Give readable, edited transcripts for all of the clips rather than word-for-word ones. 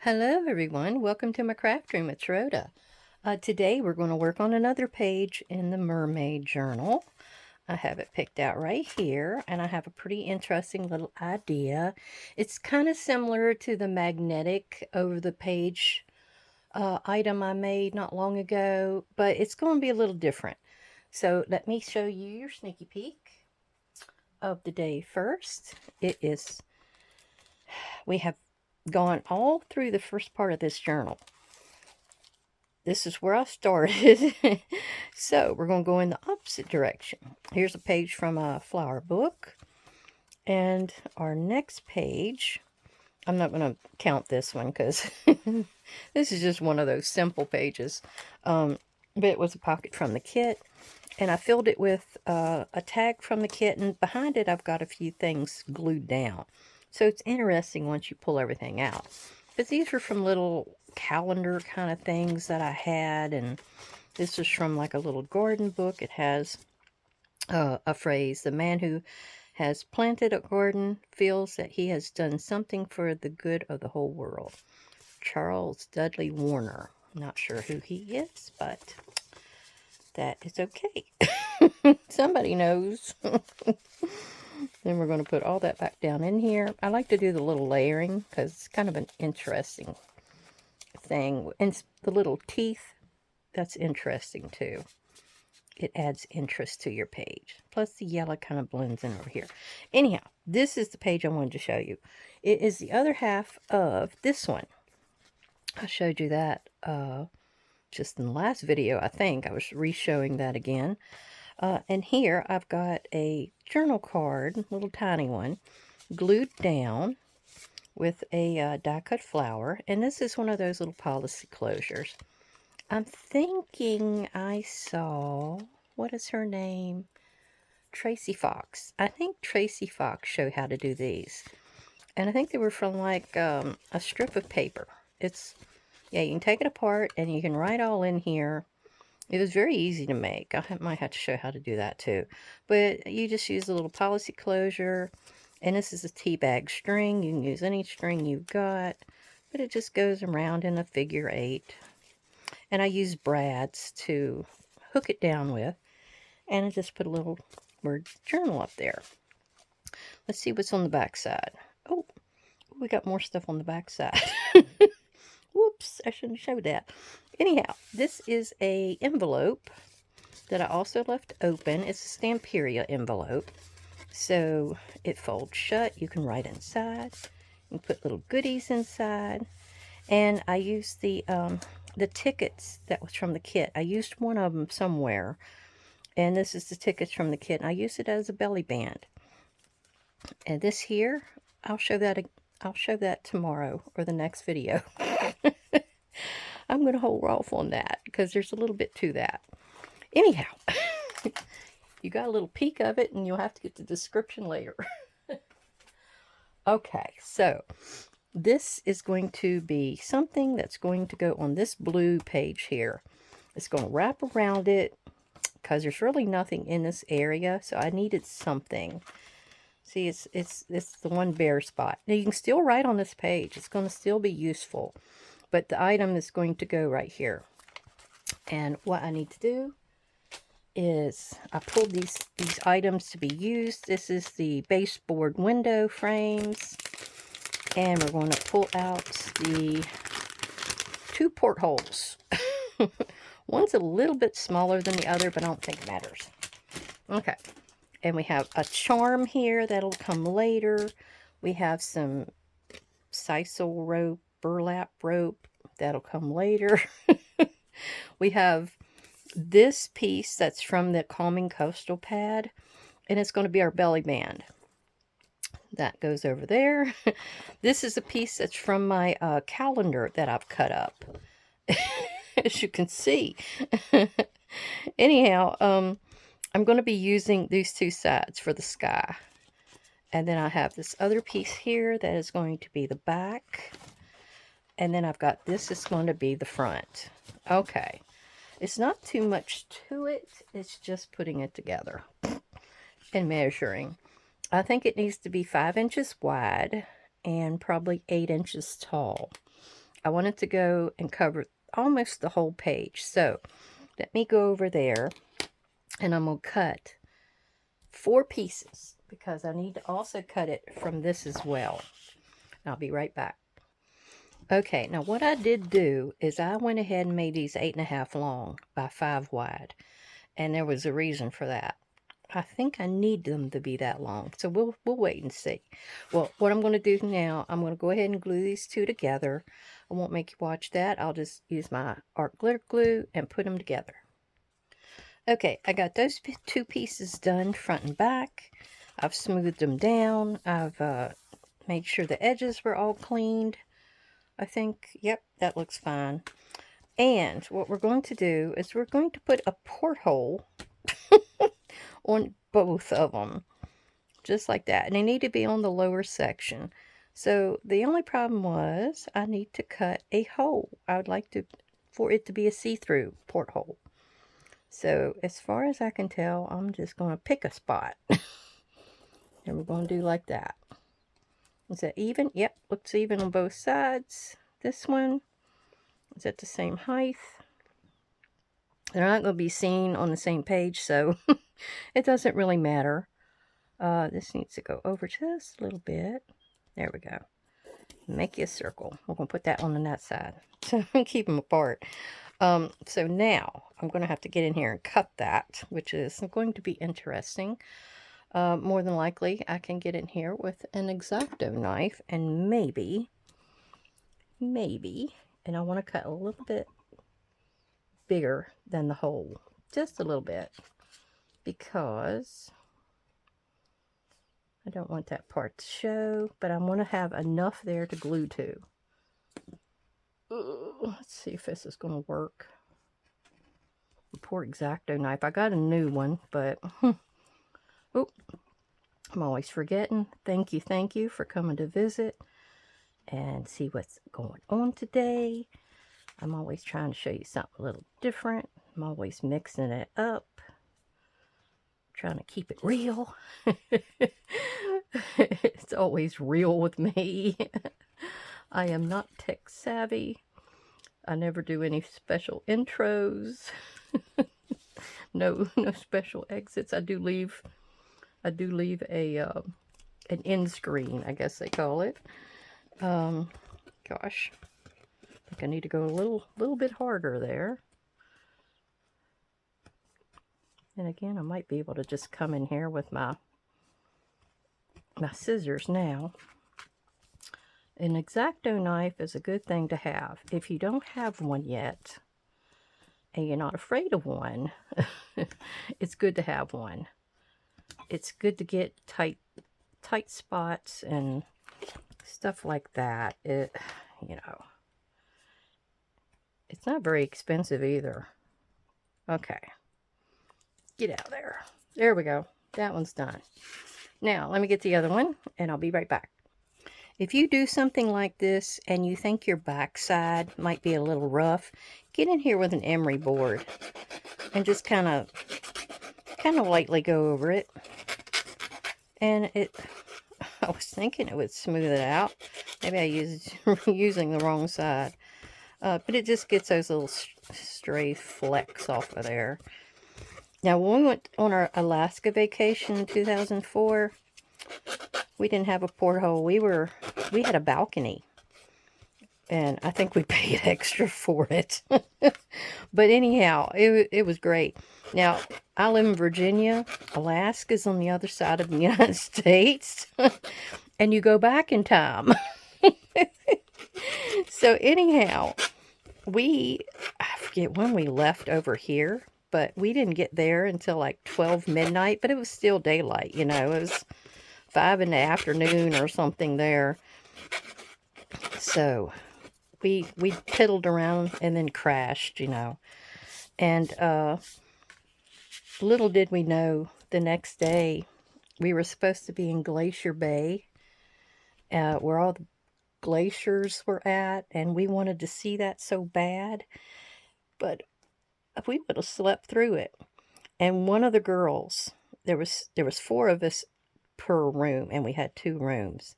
Hello everyone, welcome to my craft room. It's Rhoda. Today we're going to work on another page in the Mermaid journal. I have it picked out right here, and I have a pretty interesting little idea. It's kind of similar to the magnetic over the page item I made not long ago, but it's going to be a little different. So let me show you your sneaky peek of the day first. We have gone all through the first part of this journal. This is where I started. So we're going to go in the opposite direction. Here's a page from a flower book. And our next page, I'm not going to count this one because this is just one of those simple pages. But it was a pocket from the kit. And I filled it with a tag from the kit. And behind it, I've got a few things glued down. So it's interesting once you pull everything out. But these were from little calendar kind of things that I had, and this is from like a little garden book. It has a phrase: the man who has planted a garden feels that he has done something for the good of the whole world. Charles Dudley Warner. Not sure who he is, but that is okay. Somebody knows. Then we're going to put all that back down in here. I like to do the little layering because it's kind of an interesting thing. And the little teeth, that's interesting too. It adds interest to your page. Plus the yellow kind of blends in over here. Anyhow, this is the page I wanted to show you. It is the other half of this one. I showed you that just in the last video, I think. I was re-showing that again. And here I've got a journal card, little tiny one, glued down with a die-cut flower. And this is one of those little policy closures. I'm thinking I saw, what is her name? Tracy Fox. I think Tracy Fox showed how to do these. And I think they were from like a strip of paper. Yeah, you can take it apart and you can write all in here. It was very easy to make. I might have to show how to do that too. But you just use a little policy closure. And this is a tea bag string. You can use any string you've got. But it just goes around in a figure 8. And I use brads to hook it down with. And I just put a little word journal up there. Let's see what's on the back side. Oh, we got more stuff on the back side. Whoops, I shouldn't have showed that. Anyhow, this is a envelope that I also left open. It's a Stamperia envelope. So it folds shut. You can write inside. You can put little goodies inside. And I used the tickets that was from the kit. I used one of them somewhere. And this is the tickets from the kit. And I used it as a belly band. And this here, I'll show that tomorrow or the next video. I'm going to hold off on that because there's a little bit to that. Anyhow, you got a little peek of it and you'll have to get the description later. Okay, so this is going to be something that's going to go on this blue page here. It's going to wrap around it because there's really nothing in this area, so I needed something. See, it's the one bare spot. Now, you can still write on this page. It's going to still be useful. But the item is going to go right here. And what I need to do is I pulled these items to be used. This is the baseboard window frames. And we're going to pull out the 2 portholes. One's a little bit smaller than the other, but I don't think it matters. Okay. And we have a charm here that'll come later. We have some sisal rope, burlap rope that'll come later. We have this piece that's from the Calming Coastal pad, and it's going to be our belly band. That goes over there. This is a piece that's from my calendar that I've cut up, as you can see. Anyhow, I'm going to be using these 2 sides for the sky. And then I have this other piece here that is going to be the back. And then I've got this is going to be the front. Okay. It's not too much to it. It's just putting it together and measuring. I think it needs to be 5 inches wide and probably 8 inches tall. I want it to go and cover almost the whole page. So let me go over there, and I'm going to cut 4 pieces because I need to also cut it from this as well. I'll be right back. Okay, now what I did do is I went ahead and made these 8.5 long by 5 wide, and there was a reason for that. I think I need them to be that long, so we'll wait and see. Well, what I'm going to do now, I'm going to go ahead and glue these 2 together. I won't make you watch that. I'll just use my art glitter glue and put them together. Okay, I got those 2 pieces done, front and back. I've smoothed them down. I've made sure the edges were all cleaned. I think, yep, that looks fine. And what we're going to do is we're going to put a porthole on both of them, just like that. And they need to be on the lower section. So the only problem was I need to cut a hole. I would like for it to be a see-through porthole. So as far as I can tell, I'm just going to pick a spot. And we're going to do like that. Is that even? Yep, looks even on both sides. This one is at the same height. They're not going to be seen on the same page, so it doesn't really matter. This needs to go over just a little bit. There we go. Make you a circle. We're going to put that on the net side. So keep them apart. So now I'm going to have to get in here and cut that, which is going to be interesting. More than likely, I can get in here with an X-Acto knife and maybe, and I want to cut a little bit bigger than the hole. Just a little bit. Because I don't want that part to show, but I want to have enough there to glue to. Let's see if this is going to work. The poor X-Acto knife. I got a new one, but oh, I'm always forgetting. Thank you for coming to visit and see what's going on today. I'm always trying to show you something a little different. I'm always mixing it up, trying to keep it real. It's always real with me. I am not tech savvy. I never do any special intros. No special exits. I do leave a an end screen, I guess they call it. Gosh, I think I need to go a little bit harder there. And again, I might be able to just come in here with my scissors now. An X-Acto knife is a good thing to have. If you don't have one yet, and you're not afraid of one, it's good to have one. It's good to get tight spots and stuff like that. You know, it's not very expensive either. Okay. Get out of there. There we go. That one's done. Now, let me get the other one, and I'll be right back. If you do something like this and you think your backside might be a little rough, get in here with an emery board and just kind of lightly go over it. And I was thinking it would smooth it out. Maybe I used using the wrong side. But it just gets those little stray flecks off of there. Now, when we went on our Alaska vacation in 2004, we didn't have a porthole. We had a balcony. And I think we paid extra for it. But anyhow, it was great. Now, I live in Virginia. Alaska's on the other side of the United States. And you go back in time. So anyhow, I forget when we left over here. But we didn't get there until like 12 midnight. But it was still daylight, you know. It was 5 in the afternoon or something there. So we piddled around and then crashed, you know. And little did we know, the next day we were supposed to be in Glacier Bay, where all the glaciers were at, and we wanted to see that so bad. But we would have slept through it. And one of the girls, there was 4 of us per room, and we had 2 rooms.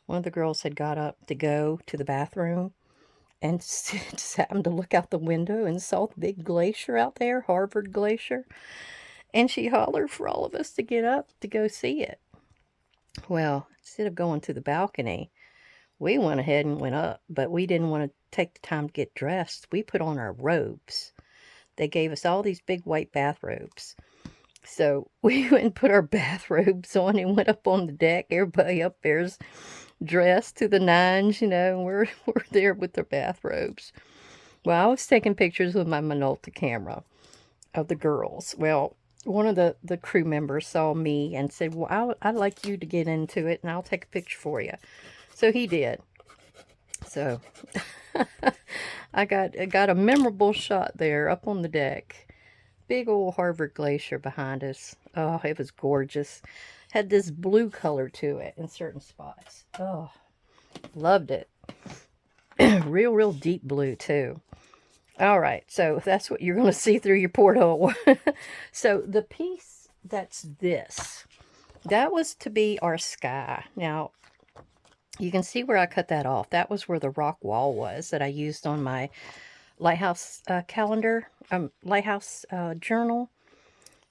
One of the girls had got up to go to the bathroom, and just happened to look out the window and saw the big glacier out there, Harvard Glacier. And she hollered for all of us to get up to go see it. Well, instead of going to the balcony, we went ahead and went up, but we didn't want to take the time to get dressed. We put on our robes. They gave us all these big white bathrobes. So we went and put our bathrobes on and went up on the deck. Everybody up there's dressed to the nines, you know, and we're there with their bathrobes. Well, I was taking pictures with my Minolta camera of the girls. Well, one of the crew members saw me and said, well, I'd like you to get into it and I'll take a picture for you. So he did. So I got a memorable shot there up on the deck. Big old Harvard Glacier behind us. Oh, it was gorgeous. Had this blue color to it in certain spots. Oh, loved it. Real deep blue too. All right, so that's what you're going to see through your porthole. So the piece that's this, that was to be our sky. Now, you can see where I cut that off. That was where the rock wall was that I used on my lighthouse calendar, lighthouse journal.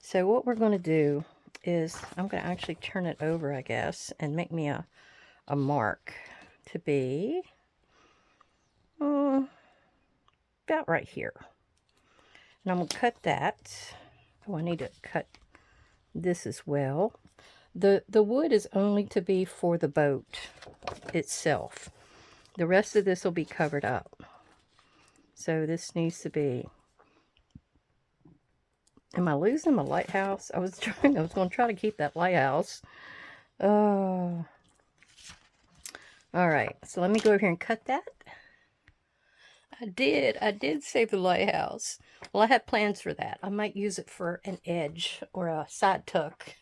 So what we're going to do is I'm going to actually turn it over, I guess, and make me a mark to be about right here. And I'm going to cut that. Oh, I need to cut this as well. The wood is only to be for the boat itself. The rest of this will be covered up. So this needs to be... Am I losing my lighthouse? I was going to try to keep that lighthouse. Oh. All right. So let me go over here and cut that. I did save the lighthouse. Well, I have plans for that. I might use it for an edge or a side tuck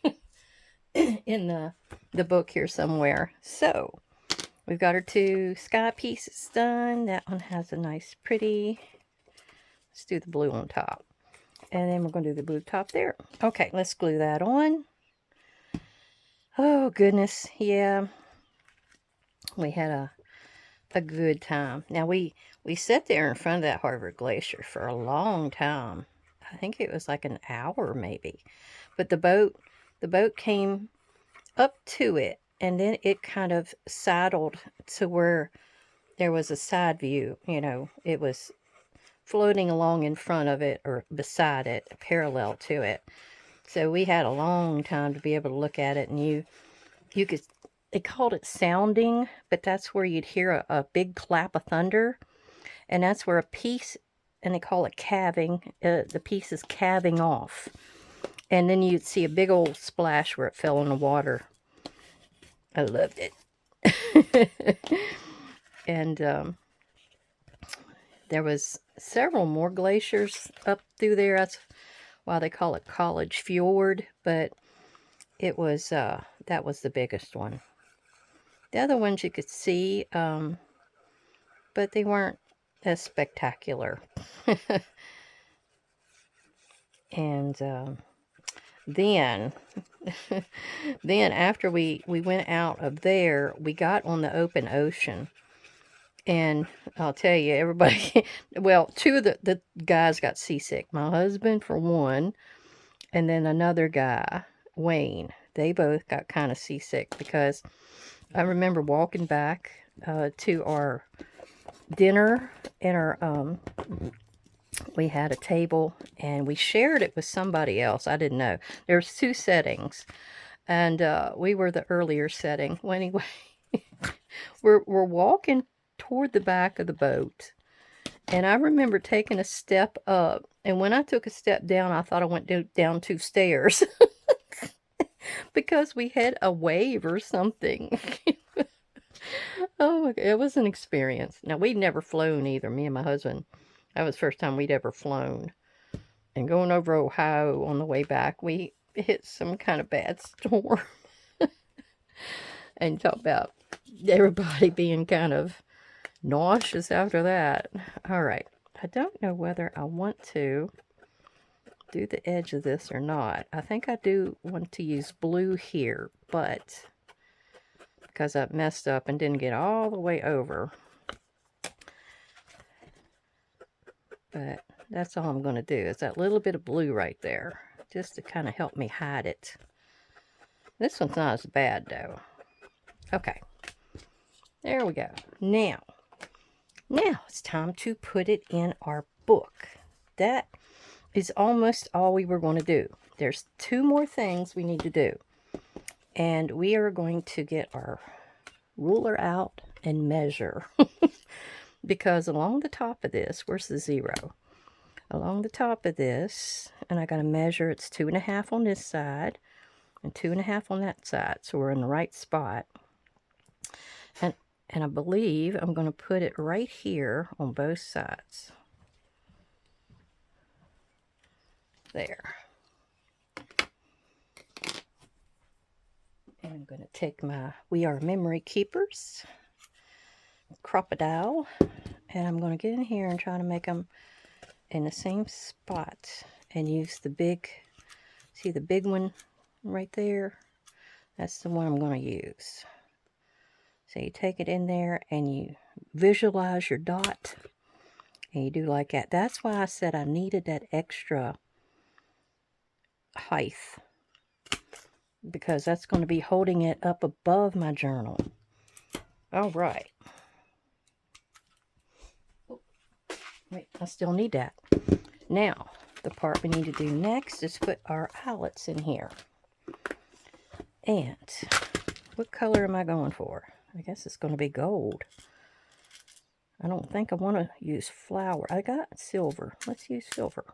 in the book here somewhere. So we've got our two sky pieces done. That one has a nice pretty... Let's do the blue on top. And then we're going to do the blue top there. Okay, let's glue that on. Oh, goodness. Yeah. We had a good time. Now, we sat there in front of that Harvard Glacier for a long time. I think it was like an hour, maybe. But the boat came up to it, and then it kind of sidled to where there was a side view. You know, it was floating along in front of it or beside it, parallel to it. So we had a long time to be able to look at it, and you could, they called it sounding, but that's where you'd hear a big clap of thunder, and that's where a piece, and they call it calving, the piece is calving off, and then you'd see a big old splash where it fell in the water. I loved it. And there was several more glaciers up through there. That's why they call it College Fjord, but it was, that was the biggest one. The other ones you could see, but they weren't as spectacular. And then after we went out of there, we got on the open ocean. And I'll tell you, everybody, well, two of the guys got seasick. My husband, for one, and then another guy, Wayne. They both got kind of seasick because I remember walking back to our dinner, and our, we had a table, and we shared it with somebody else. I didn't know. There was two settings, and we were the earlier setting. Well, anyway, we're walking toward the back of the boat, and I remember taking a step up, and when I took a step down, I thought I went down two stairs because we had a wave or something. Oh my God, it was an experience. Now, we'd never flown either, me and my husband. That was the first time we'd ever flown. And going over Ohio on the way back, we hit some kind of bad storm. And talk about everybody being kind of nauseous after that. All right. I don't know whether I want to do the edge of this or not. I think I do want to use blue here, but because I messed up and didn't get all the way over, but that's all I'm going to do is that little bit of blue right there, just to kind of help me hide it. This one's not as bad though. Okay, there we go. Now it's time to put it in our book. That is almost all we were going to do. There's 2 more things we need to do. And we are going to get our ruler out and measure. Because along the top of this, where's the 0? Along the top of this, and I got to measure, it's 2.5 on this side and 2.5 on that side. So we're in the right spot. And I believe I'm going to put it right here on both sides. There. And I'm going to take my We Are Memory Keepers crocodile, and I'm going to get in here and try to make them in the same spot and use the big, see the big one right there? That's the one I'm going to use. So you take it in there and you visualize your dot and you do like that. That's why I said I needed that extra height, because that's going to be holding it up above my journal. All right. Oh, wait, I still need that. Now, the part we need to do next is put our eyelets in here. And what color am I going for? I guess it's going to be gold. I don't think I want to use flower. I got silver. Let's use silver.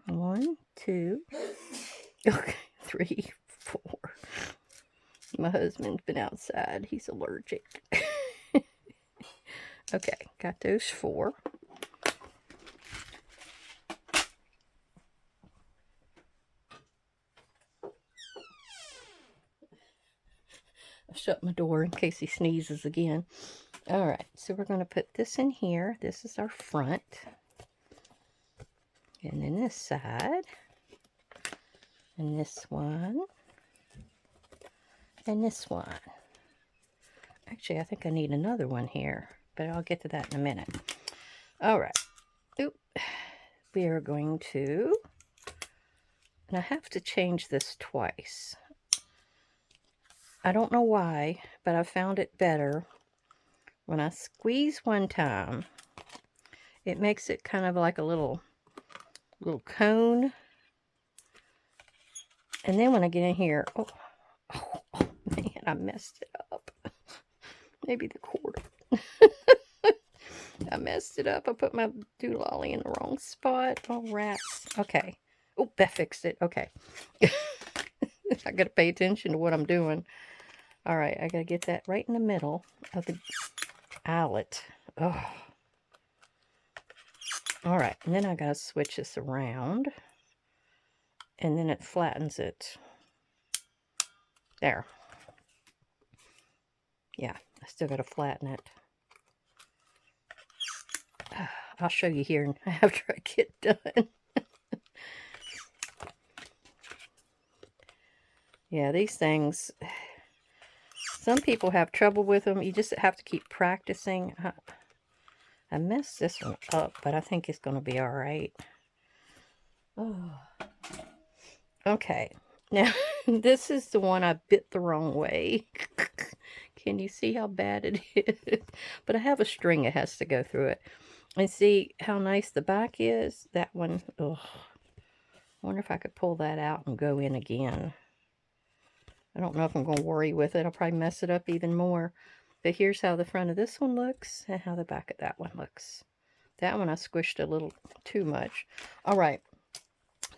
1, 2, okay, 3, 4. My husband's been outside. He's allergic. Okay, got those 4. I'll shut my door in case he sneezes again. All right, so we're going to put this in here. This is our front. And then this side. And this one. And this one. Actually, I think I need another one here, but I'll get to that in a minute. All right. Oop. We are going to, and I have to change this twice. I don't know why, but I found it better. When I squeeze one time, it makes it kind of like a little cone. And then when I get in here, oh man, I messed it up. Maybe the cord. I messed it up. I put my doololly in the wrong spot. Oh, rats. Okay. Oh, that fixed it. Okay. I got to pay attention to what I'm doing. All right, I got to get that right in the middle of the eyelet. Oh. All right, and then I got to switch this around. And then it flattens it. There. Yeah, I still got to flatten it. I'll show you here after I get done. Yeah, these things, some people have trouble with them. You just have to keep practicing. I messed this one up, but I think it's going to be all right. Oh. Okay, now this is the one I bit the wrong way. Can you see how bad it is? But I have a string that has to go through it. And see how nice the back is? That one, ugh. I wonder if I could pull that out and go in again. I don't know if I'm going to worry with it. I'll probably mess it up even more. But here's how the front of this one looks and how the back of that one looks. That one I squished a little too much. All right.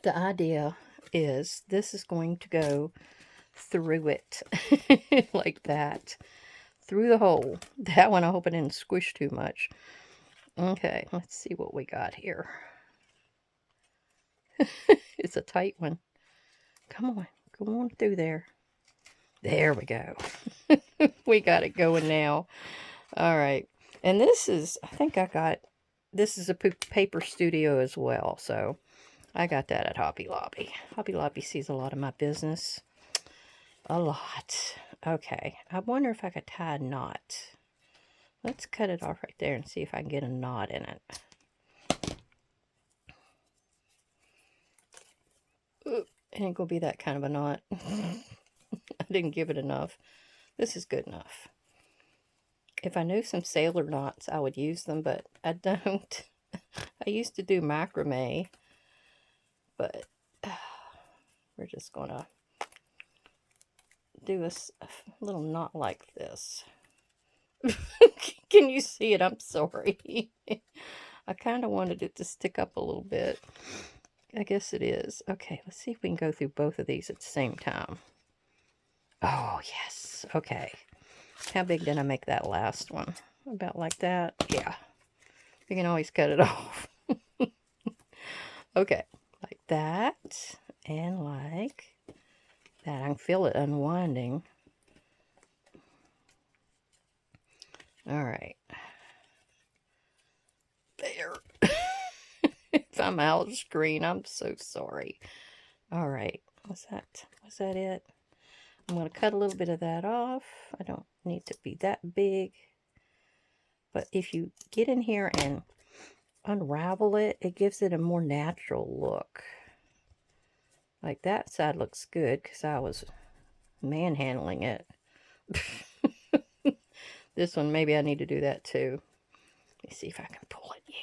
The idea is this is going to go through it like that. Through the hole. That one I hope I didn't squish too much. Okay, let's see what we got here. It's a tight one. Come on. Go on through there. There we go. We got it going now. All right. And this is, I think I got, this is a paper studio as well. So I got that at Hobby Lobby. Hobby Lobby sees a lot of my business. A lot. Okay. I wonder if I could tie a knot. Let's cut it off right there and see if I can get a knot in it. It ain't gonna be that kind of a knot. I didn't give it enough. This is good enough. If I knew some sailor knots, I would use them, but I don't. I used to do macrame, but we're just gonna do a little knot like this. Can you see it? I'm sorry. I kind of wanted it to stick up a little bit. I guess it is. Okay, let's see if we can go through both of these at the same time. Oh, yes. Okay. How big did I make that last one? About like that? Yeah. You can always cut it off. Okay. Like that. And like that. I can feel it unwinding. All right. There. If I'm out of screen, I'm so sorry. All right. Was that it? I'm going to cut a little bit of that off. I don't need to be that big. But if you get in here and unravel it, it gives it a more natural look. Like that side looks good because I was manhandling it. This one, maybe I need to do that too. Let me see if I can pull it. Yeah.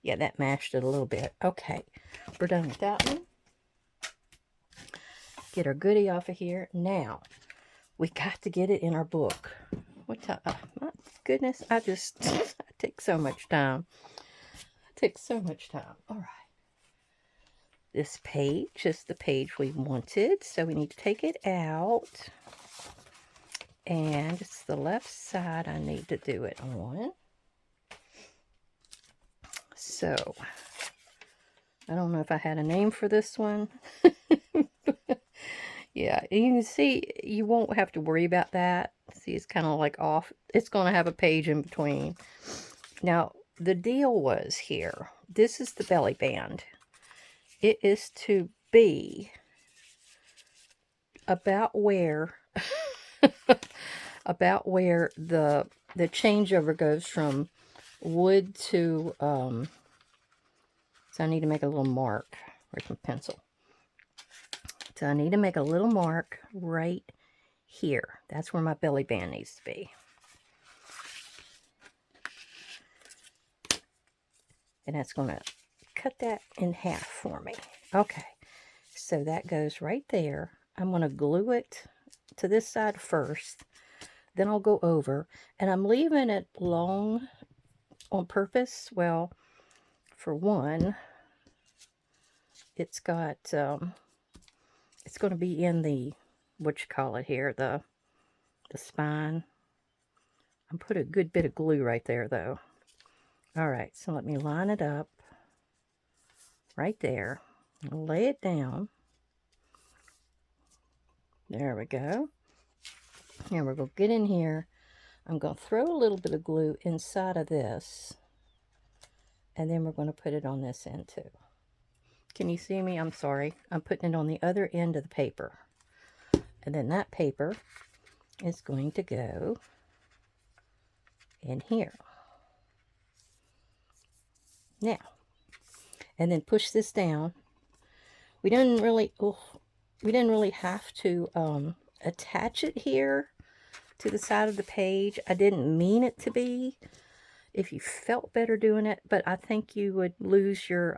Yeah, that mashed it a little bit. Okay. We're done with that one. Get our goodie off of here. Now, we got to get it in our book. What time? My goodness, I take so much time. It takes so much time. All right. This page is the page we wanted, so we need to take it out. And it's the left side I need to do it on. So, I don't know if I had a name for this one. Yeah, you can see you won't have to worry about that. See, it's kind of like off. It's going to have a page in between. Now, the deal was here. This is the belly band. It is to be about where the changeover goes from wood to so I need to make a little mark with my pencil. So I need to make a little mark right here. That's where my belly band needs to be. And that's going to cut that in half for me. Okay, so that goes right there. I'm going to glue it to this side first. Then I'll go over. And I'm leaving it long on purpose. Well, for one, it's got, it's going to be in the, what you call it here, the spine. I put a good bit of glue right there, though. All right, so let me line it up right there. Lay it down. There we go. And we're going to get in here. I'm going to throw a little bit of glue inside of this. And then we're going to put it on this end too. Can you see me? I'm sorry. I'm putting it on the other end of the paper. And then that paper is going to go in here. Now, and then push this down. We didn't really have to attach it here to the side of the page. I didn't mean it to be. If you felt better doing it, but I think you would lose your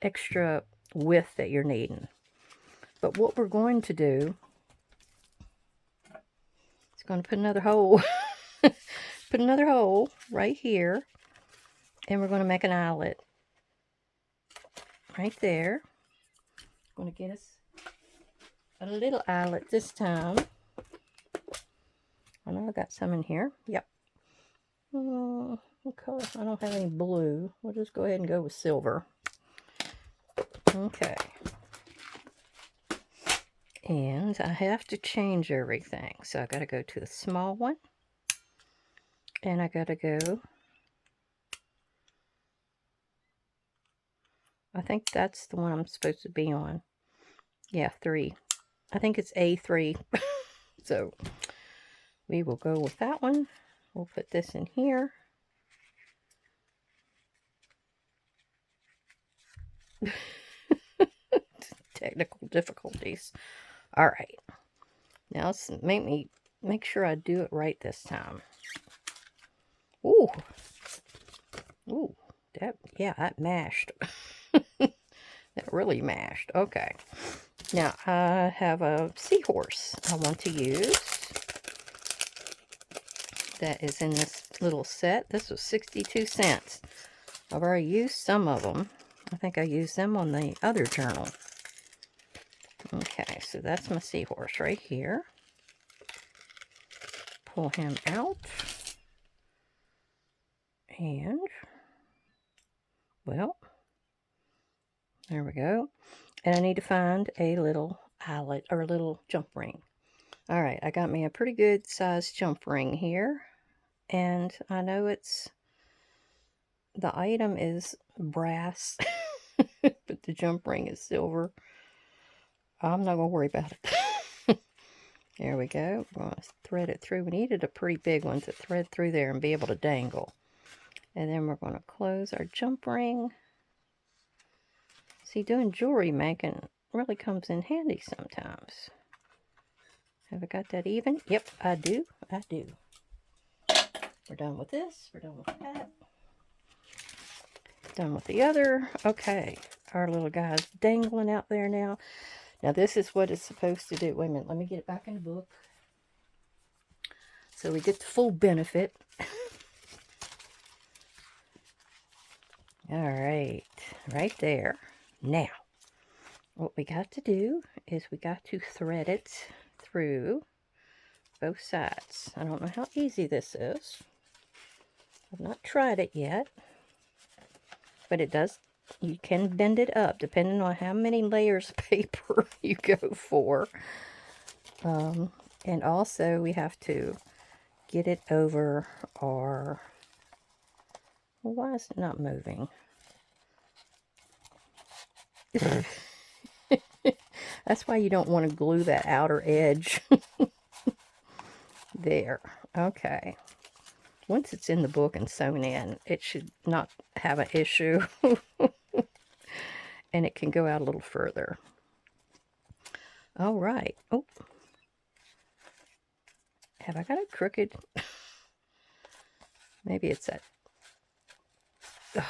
extra width that you're needing. But what we're going to do is going to put another hole, put another hole right here, and we're going to make an eyelet right there. Going to get us a little eyelet this time. I know I got some in here. Yep. What color? I don't have any blue. We'll just go ahead and go with silver. Okay. And I have to change everything. So I got to go to the small one. And I got to go. I think that's the one I'm supposed to be on. Yeah, 3. I think it's A3. So we will go with that one. We'll put this in here. technical difficulties. All right. Now let's make sure I do it right this time. Ooh. Ooh. That mashed. That really mashed. Okay. Now I have a seahorse I want to use. That is in this little set. This was 62 cents. I've already used some of them. I think I used them on the other journal. Okay, so that's my seahorse right here. Pull him out. And, well, there we go. And I need to find a little eyelet or a little jump ring. All right, I got me a pretty good sized jump ring here. And I know the item is brass, but the jump ring is silver. I'm not going to worry about it. There we go. We're going to thread it through. We needed a pretty big one to thread through there and be able to dangle. And then we're going to close our jump ring. See, doing jewelry making really comes in handy sometimes. Have I got that even? Yep, I do. I do. We're done with this. We're done with that. Done with the other. Okay, our little guy's dangling out there now. Now this is what it's supposed to do. Wait a minute, let me get it back in the book. So we get the full benefit. All right, right there. Now, what we got to do is we got to thread it through both sides. I don't know how easy this is. I've not tried it yet, but it does. You can bend it up depending on how many layers of paper you go for. And also we have to get it over our... Well, why is it not moving? That's why you don't want to glue that outer edge. There. Okay. Once it's in the book and sewn in, it should not have an issue. And it can go out a little further. All right. Oh. Have I got it crooked? Maybe it's that. Oh,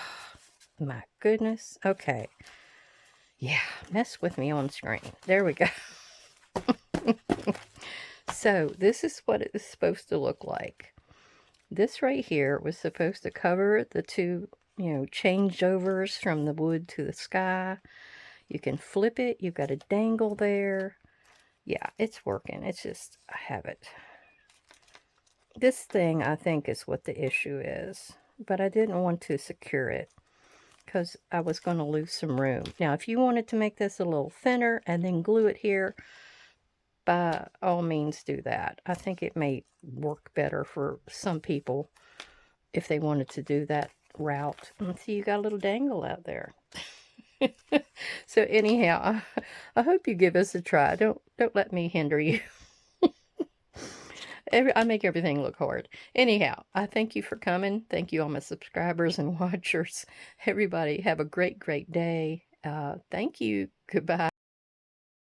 my goodness. Okay. Yeah, mess with me on screen. There we go. So this is what it is supposed to look like. This right here was supposed to cover the two, changeovers from the wood to the sky. You can flip it. You've got a dangle there. Yeah, it's working. It's just, I have it. This thing, I think, is what the issue is. But I didn't want to secure it because I was going to lose some room. Now, if you wanted to make this a little thinner and then glue it here, by all means do that. I think it may work better for some people if they wanted to do that route. And see, you got a little dangle out there. So anyhow, I hope you give us a try. Don't let me hinder you. I make everything look hard. Anyhow, I thank you for coming. Thank you, all my subscribers and watchers. Everybody have a great, great day. Thank you. Goodbye.